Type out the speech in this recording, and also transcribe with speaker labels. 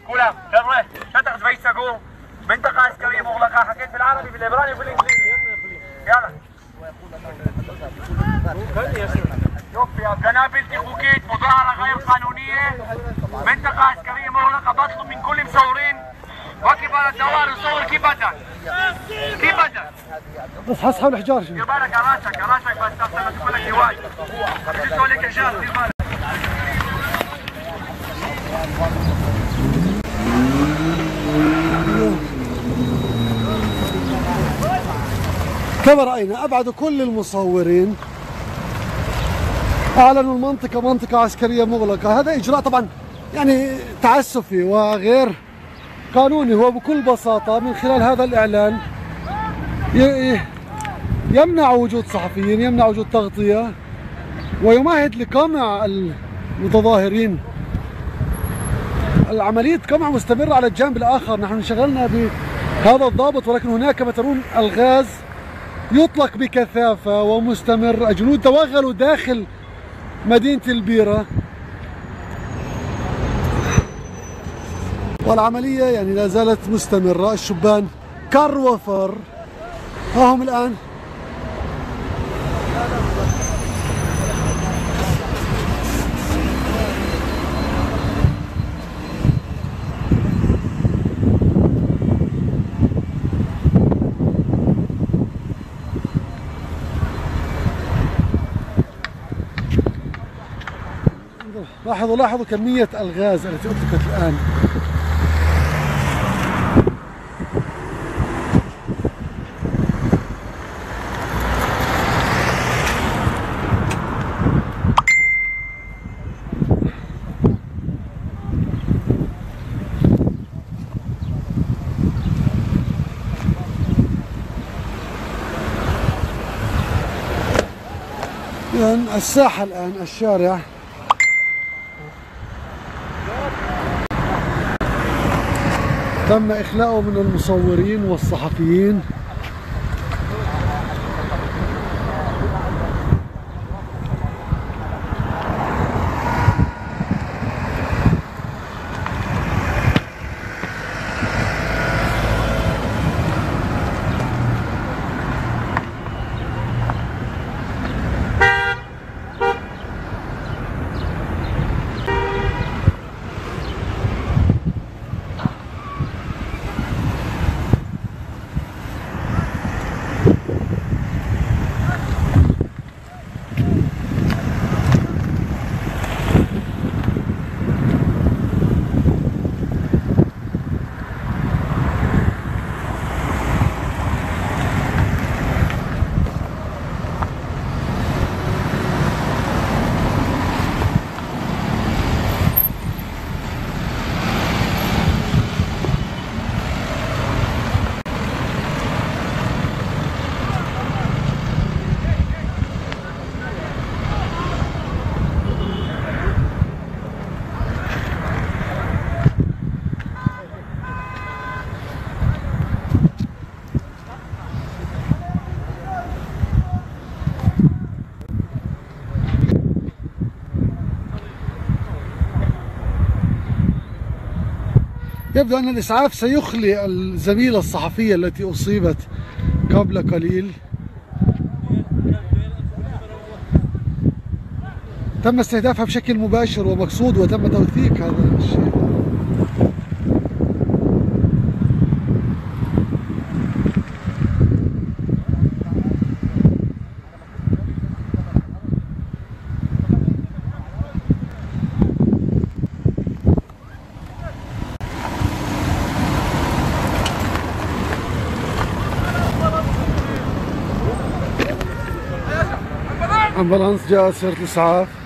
Speaker 1: كلها خبره شتغ زي ساقو منطقه عسكريه مغلقه. حكيت بالعربي بالعبراني وبالانجليزي. يلا يوفي قنابل تخوكيت مظاهره غير قانونيه. منطقه عسكريه مغلقه. بطلب من كل مصورين وكيف الدوار يصور كيف بدا كيف بدا.
Speaker 2: بس حس حول حجار.
Speaker 1: دير بالك على راسك على راسك بس تاخذ لك هواي. بتسوي لك حجار دير بالك.
Speaker 2: كما رأينا أبعدوا كل المصورين، أعلنوا المنطقة منطقة عسكرية مغلقة. هذا إجراء طبعا يعني تعسفي وغير قانوني. هو بكل بساطة من خلال هذا الإعلان يمنع وجود صحفيين، يمنع وجود تغطية، ويمهد لقمع المتظاهرين. العملية قمع مستمرة على الجانب الآخر. نحن انشغلنا بهذا الضابط، ولكن هناك كما ترون الغاز يطلق بكثافة ومستمر. الجنود توغلوا داخل مدينة البيرة، والعملية يعني لا زالت مستمرة. الشبان كر وفر، ها هم الآن لاحظوا كمية الغاز التي أطلقت الآن. الآن الساحة، الآن الشارع تم إخلاؤه من المصورين والصحفيين. يبدو أن الإسعاف سيخلي الزميلة الصحفية التي أصيبت قبل قليل. تم استهدافها بشكل مباشر ومقصود، وتم توثيق هذا الشيء. أمبولانس جاءت سيارة الإسعاف.